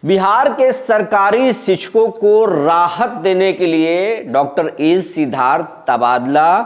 बिहार के सरकारी शिक्षकों को राहत देने के लिए डॉक्टर एस सिद्धार्थ तबादला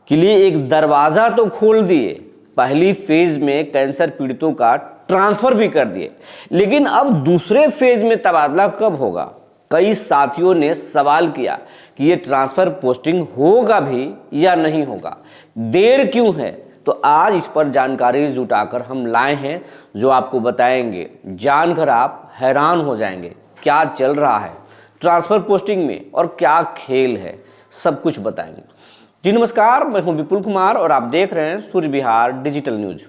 के लिए एक दरवाजा तो खोल दिए। पहली फेज में कैंसर पीड़ितों का ट्रांसफर भी कर दिए, लेकिन अब दूसरे फेज में तबादला कब होगा? कई साथियों ने सवाल किया कि ये ट्रांसफर पोस्टिंग होगा भी या नहीं होगा, देर क्यों है? तो आज इस पर जानकारी जुटाकर हम लाए हैं, जो आपको बताएंगे। जानकर आप हैरान हो जाएंगे क्या चल रहा है ट्रांसफर पोस्टिंग में और क्या खेल है, सब कुछ बताएंगे। जी नमस्कार, मैं हूं विपुल कुमार और आप देख रहे हैं सूर्य बिहार डिजिटल न्यूज।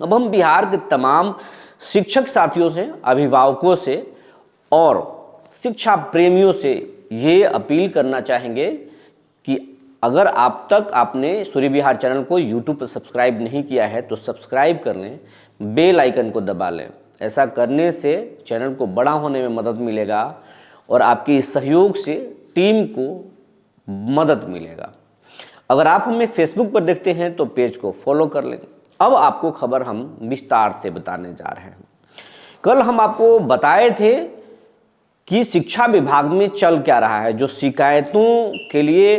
अब हम बिहार के तमाम शिक्षक साथियों से, अभिभावकों से और शिक्षा प्रेमियों से ये अपील करना चाहेंगे कि अगर आप तक आपने सूर्य बिहार चैनल को यूट्यूब पर सब्सक्राइब नहीं किया है तो सब्सक्राइब कर लें, बेल आइकन को दबा लें। ऐसा करने से चैनल को बड़ा होने में मदद मिलेगा और आपके सहयोग से टीम को मदद मिलेगा। अगर आप हमें फेसबुक पर देखते हैं तो पेज को फॉलो कर लें। अब आपको खबर हम विस्तार से बताने जा रहे हैं। कल हम आपको बताए थे कि शिक्षा विभाग में चल क्या रहा है। जो शिकायतों के लिए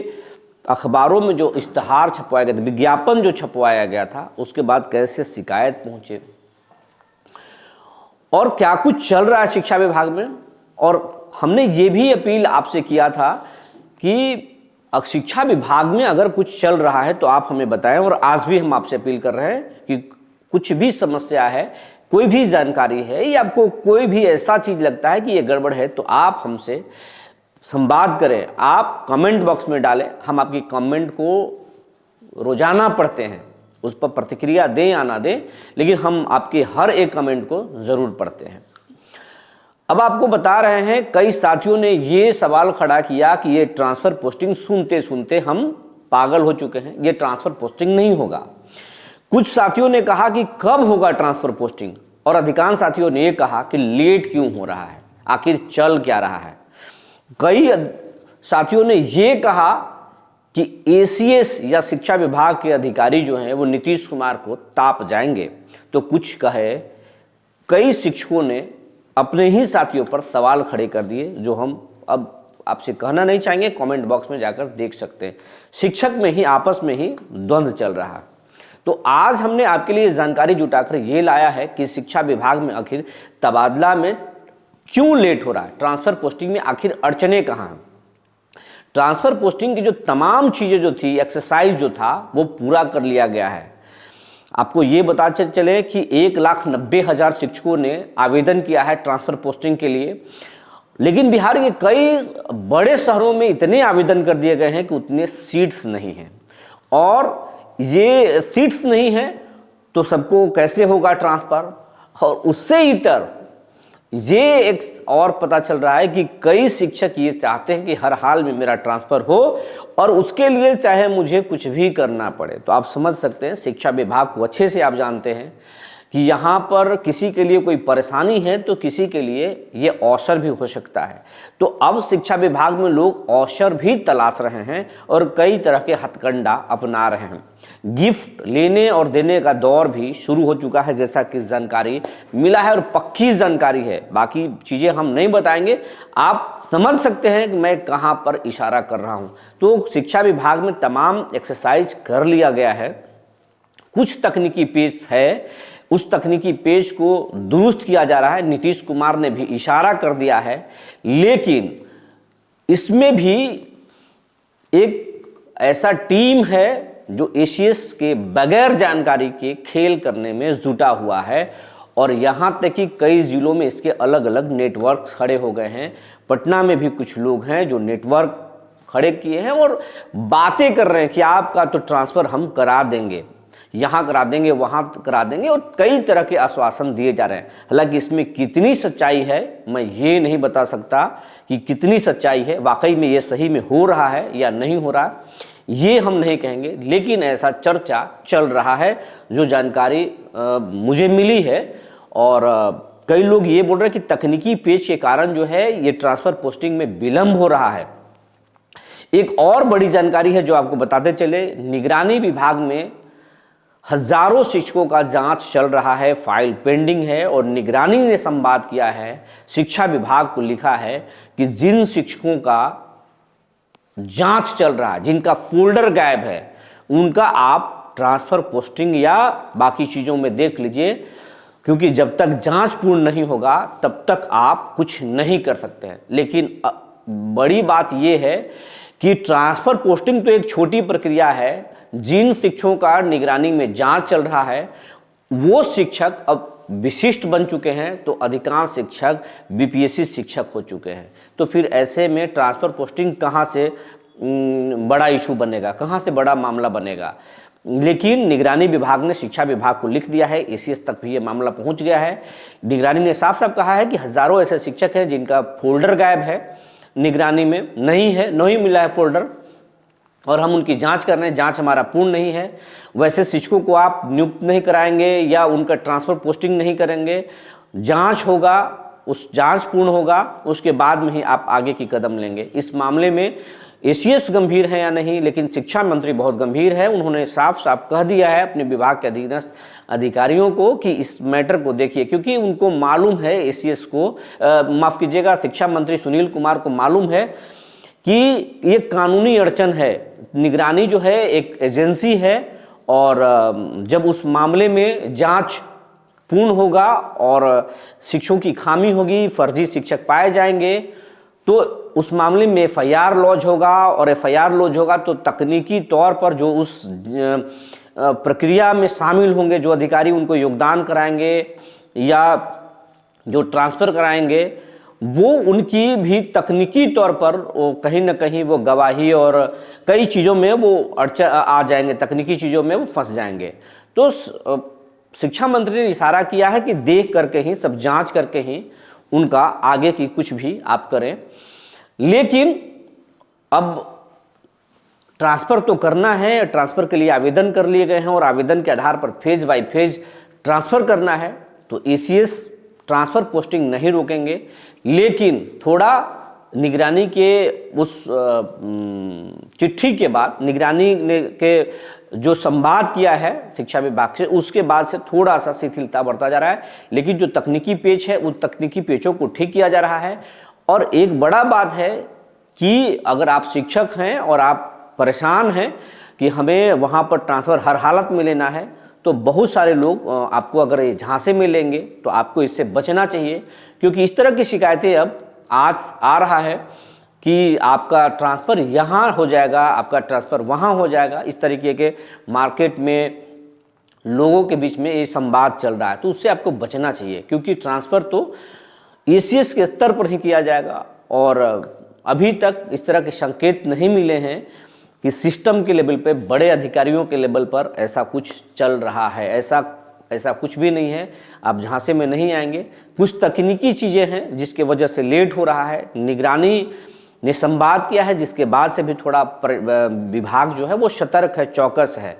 अखबारों में जो इश्तहार छपवाया गया था, विज्ञापन जो छपवाया गया था, उसके बाद कैसे शिकायत पहुंचे और क्या कुछ चल रहा है शिक्षा विभाग में। और हमने ये भी अपील आपसे किया था कि शिक्षा विभाग में अगर कुछ चल रहा है तो आप हमें बताएं। और आज भी हम आपसे अपील कर रहे हैं कि कुछ भी समस्या है, कोई भी जानकारी है या आपको कोई भी ऐसा चीज लगता है कि ये गड़बड़ है, तो आप हमसे संवाद करें। आप कमेंट बॉक्स में डालें, हम आपकी कमेंट को रोजाना पढ़ते हैं, उस पर प्रतिक्रिया दें या ना दें, लेकिन हम आपके हर एक कमेंट को जरूर पढ़ते हैं। अब आपको बता रहे हैं, कई साथियों ने ये सवाल खड़ा किया कि ये ट्रांसफर पोस्टिंग सुनते सुनते हम पागल हो चुके हैं, ये ट्रांसफर पोस्टिंग नहीं होगा। कुछ साथियों ने कहा कि कब होगा ट्रांसफर पोस्टिंग, और अधिकांश साथियों ने यह कहा कि लेट क्यों हो रहा है, आखिर चल क्या रहा है। कई साथियों ने यह कहा कि एसीएस या शिक्षा विभाग के अधिकारी जो हैं वो नीतीश कुमार को ताप जाएंगे। तो कुछ कहे, कई शिक्षकों ने अपने ही साथियों पर सवाल खड़े कर दिए, जो हम अब आपसे कहना नहीं चाहेंगे, कमेंट बॉक्स में जाकर देख सकते हैं। शिक्षक में ही आपस में ही द्वंद्व चल रहा है। तो आज हमने आपके लिए जानकारी जुटाकर ये लाया है कि शिक्षा विभाग में आखिर तबादला में क्यों लेट हो रहा है, ट्रांसफर पोस्टिंग में आखिर अड़चने कहाँ हैं। ट्रांसफर पोस्टिंग की जो तमाम चीजें जो थी, एक्सरसाइज जो था, वो पूरा कर लिया गया है। आपको ये बता चले कि 1,90,000 शिक्षकों ने आवेदन किया है ट्रांसफर पोस्टिंग के लिए, लेकिन बिहार के कई बड़े शहरों में इतने आवेदन कर दिए गए हैं कि उतने सीट्स नहीं हैं। और ये सीट्स नहीं है तो सबको कैसे होगा ट्रांसफर। और उससे इतर ये एक और पता चल रहा है कि कई शिक्षक ये चाहते हैं कि हर हाल में मेरा ट्रांसफर हो और उसके लिए चाहे मुझे कुछ भी करना पड़े। तो आप समझ सकते हैं, शिक्षा विभाग को अच्छे से आप जानते हैं कि यहाँ पर किसी के लिए कोई परेशानी है तो किसी के लिए ये अवसर भी हो सकता है। तो अब शिक्षा विभाग में लोग अवसर भी तलाश रहे हैं और कई तरह के हथकंडा अपना रहे हैं। गिफ्ट लेने और देने का दौर भी शुरू हो चुका है, जैसा कि जानकारी मिला है और पक्की जानकारी है। बाकी चीज़ें हम नहीं बताएंगे, आप समझ सकते हैं कि मैं कहाँ पर इशारा कर रहा हूँ। तो शिक्षा विभाग में तमाम एक्सरसाइज कर लिया गया है। कुछ तकनीकी पेज है, उस तकनीकी पेज को दुरुस्त किया जा रहा है। नीतीश कुमार ने भी इशारा कर दिया है, लेकिन इसमें भी एक ऐसा टीम है जो एसीएस के बगैर जानकारी के खेल करने में जुटा हुआ है। और यहाँ तक कि कई जिलों में इसके अलग अलग नेटवर्क खड़े हो गए हैं। पटना में भी कुछ लोग हैं जो नेटवर्क खड़े किए हैं और बातें कर रहे हैं कि आपका तो ट्रांसफर हम करा देंगे, यहाँ करा देंगे, वहाँ करा देंगे, और कई तरह के आश्वासन दिए जा रहे हैं। हालांकि इसमें कितनी सच्चाई है मैं ये नहीं बता सकता कि कितनी सच्चाई है, वाकई में ये सही में हो रहा है या नहीं हो रहा, ये हम नहीं कहेंगे, लेकिन ऐसा चर्चा चल रहा है जो जानकारी मुझे मिली है। और कई लोग ये बोल रहे हैं कि तकनीकी पेच के कारण जो है ये ट्रांसफर पोस्टिंग में विलंब हो रहा है। एक और बड़ी जानकारी है जो आपको बताते चले, निगरानी विभाग में हजारों शिक्षकों का जांच चल रहा है, फाइल पेंडिंग है और निगरानी ने संवाद किया है, शिक्षा विभाग को लिखा है कि जिन शिक्षकों का जांच चल रहा है, जिनका फोल्डर गायब है, उनका आप ट्रांसफर पोस्टिंग या बाकी चीज़ों में देख लीजिए, क्योंकि जब तक जांच पूर्ण नहीं होगा तब तक आप कुछ नहीं कर सकते हैं। लेकिन बड़ी बात यह है कि ट्रांसफर पोस्टिंग तो एक छोटी प्रक्रिया है, जिन शिक्षकों का निगरानी में जांच चल रहा है वो शिक्षक अब विशिष्ट बन चुके हैं, तो अधिकांश शिक्षक बीपीएससी शिक्षक हो चुके हैं। तो फिर ऐसे में ट्रांसफर पोस्टिंग कहाँ से बड़ा इशू बनेगा, कहाँ से बड़ा मामला बनेगा। लेकिन निगरानी विभाग ने शिक्षा विभाग को लिख दिया है, एसीएस तक भी ये मामला पहुंच गया है। निगरानी ने साफ साफ कहा है कि हजारों ऐसे शिक्षक हैं जिनका फोल्डर गायब है, निगरानी में नहीं मिला है फोल्डर, और हम उनकी जांच कर रहे हैं, जांच हमारा पूर्ण नहीं है। वैसे शिक्षकों को आप नियुक्त नहीं कराएंगे या उनका ट्रांसफर पोस्टिंग नहीं करेंगे, जांच होगा, उस जांच पूर्ण होगा, उसके बाद में ही आप आगे की कदम लेंगे। इस मामले में एसीएस गंभीर है या नहीं, लेकिन शिक्षा मंत्री बहुत गंभीर है। उन्होंने साफ साफ कह दिया है अपने विभाग के अधीनस्थ अधिकारियों को कि इस मैटर को देखिए, क्योंकि उनको मालूम है, एसीएस को माफ कीजिएगा, शिक्षा मंत्री सुनील कुमार को मालूम है कि ये कानूनी अड़चन है। निगरानी जो है एक एजेंसी है, और जब उस मामले में जांच पूर्ण होगा और शिक्षकों की खामी होगी, फर्जी शिक्षक पाए जाएंगे, तो उस मामले में एफआईआर लॉन्च होगा, और एफआईआर लॉन्च होगा तो तकनीकी तौर पर जो उस प्रक्रिया में शामिल होंगे, जो अधिकारी उनको योगदान कराएंगे या जो ट्रांसफ़र कराएंगे, वो उनकी भी तकनीकी तौर पर वो कहीं ना कहीं वो गवाही और कई चीज़ों में वो अड़चन आ जाएंगे, तकनीकी चीज़ों में वो फंस जाएंगे। तो शिक्षा मंत्री ने इशारा किया है कि देख करके ही, सब जांच करके ही उनका आगे की कुछ भी आप करें। लेकिन अब ट्रांसफ़र तो करना है, ट्रांसफ़र के लिए आवेदन कर लिए गए हैं और आवेदन के आधार पर फेज बाय फेज ट्रांसफ़र करना है, तो एसीएस ट्रांसफ़र पोस्टिंग नहीं रोकेंगे। लेकिन थोड़ा निगरानी के उस चिट्ठी के बाद, निगरानी ने के जो संवाद किया है शिक्षा विभाग से, उसके बाद से थोड़ा सा शिथिलता बढ़ता जा रहा है। लेकिन जो तकनीकी पेच है, उन तकनीकी पेचों को ठीक किया जा रहा है। और एक बड़ा बात है कि अगर आप शिक्षक हैं और आप परेशान हैं कि हमें वहाँ पर ट्रांसफ़र हर हालत में लेना है, तो बहुत सारे लोग आपको अगर ये झांसे में लेंगे तो आपको इससे बचना चाहिए, क्योंकि इस तरह की शिकायतें अब आज आ रहा है कि आपका ट्रांसफ़र यहाँ हो जाएगा, आपका ट्रांसफ़र वहाँ हो जाएगा। इस तरीके के मार्केट में लोगों के बीच में ये संवाद चल रहा है, तो उससे आपको बचना चाहिए, क्योंकि ट्रांसफ़र तो एसीएस के स्तर पर ही किया जाएगा। और अभी तक इस तरह के संकेत नहीं मिले हैं कि सिस्टम के लेवल पे, बड़े अधिकारियों के लेवल पर ऐसा कुछ चल रहा है। ऐसा कुछ भी नहीं है, आप झांसे में नहीं आएंगे। कुछ तकनीकी चीज़ें हैं जिसके वजह से लेट हो रहा है। निगरानी ने संवाद किया है, जिसके बाद से भी थोड़ा विभाग जो है वो सतर्क है, चौकस है,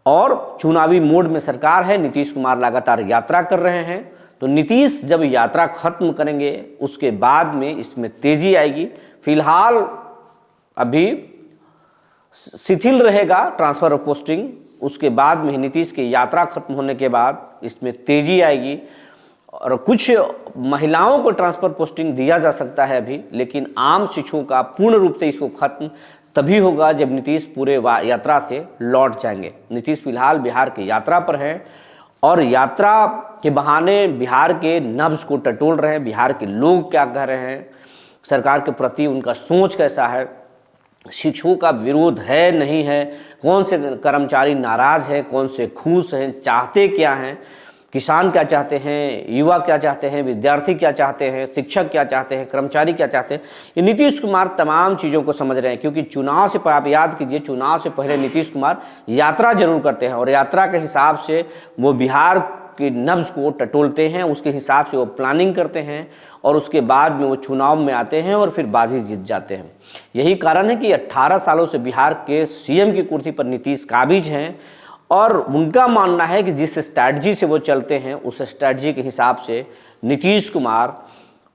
और चुनावी मोड में सरकार है। नीतीश कुमार लगातार यात्रा कर रहे हैं, तो नीतीश जब यात्रा खत्म करेंगे उसके बाद में इसमें तेजी आएगी। फिलहाल अभी शिथिल रहेगा ट्रांसफ़र ऑफ पोस्टिंग, उसके बाद में नीतीश की यात्रा खत्म होने के बाद इसमें तेजी आएगी। और कुछ महिलाओं को ट्रांसफ़र पोस्टिंग दिया जा सकता है अभी, लेकिन आम शिक्षकों का पूर्ण रूप से इसको खत्म तभी होगा जब नीतीश पूरे यात्रा से लौट जाएंगे। नीतीश फिलहाल बिहार की यात्रा पर हैं और यात्रा के बहाने बिहार के नब्ज़ को टटोल रहे हैं। बिहार के लोग क्या कह रहे हैं, सरकार के प्रति उनका सोच कैसा है, शिक्षकों का विरोध है नहीं है, कौन से कर्मचारी नाराज़ हैं, कौन से खुश हैं, चाहते क्या हैं, किसान क्या चाहते हैं, युवा क्या चाहते हैं, विद्यार्थी क्या चाहते हैं, शिक्षक क्या चाहते हैं, कर्मचारी क्या चाहते हैं। ये नीतीश कुमार तमाम चीज़ों को समझ रहे हैं, क्योंकि चुनाव से, आप याद कीजिए, चुनाव से पहले नीतीश कुमार यात्रा जरूर करते हैं और यात्रा के हिसाब से वो बिहार की नब्ज़ को टटोलते हैं, उसके हिसाब से वो प्लानिंग करते हैं और उसके बाद में वो चुनाव में आते हैं और फिर बाजी जीत जाते हैं। यही कारण है कि 18 सालों से बिहार के सीएम की कुर्सी पर नीतीश काबिज हैं और उनका मानना है कि जिस स्ट्रैटेजी से वो चलते हैं उस स्ट्रैटेजी के हिसाब से नीतीश कुमार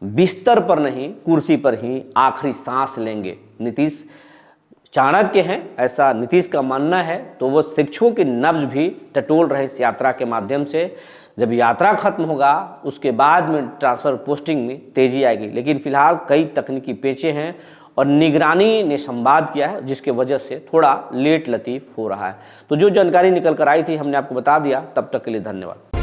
बिस्तर पर नहीं, कुर्सी पर ही आखिरी सांस लेंगे। नीतीश चाणक्य हैं, ऐसा नीतीश का मानना है। तो वो शिक्षकों की नब्ज भी टटोल रहे इस यात्रा के माध्यम से। जब यात्रा खत्म होगा उसके बाद में ट्रांसफ़र पोस्टिंग में तेज़ी आएगी, लेकिन फिलहाल कई तकनीकी पेचे हैं और निगरानी ने संवाद किया है, जिसके वजह से थोड़ा लेट लतीफ़ हो रहा है। तो जो जानकारी निकल कर आई थी हमने आपको बता दिया। तब तक के लिए धन्यवाद।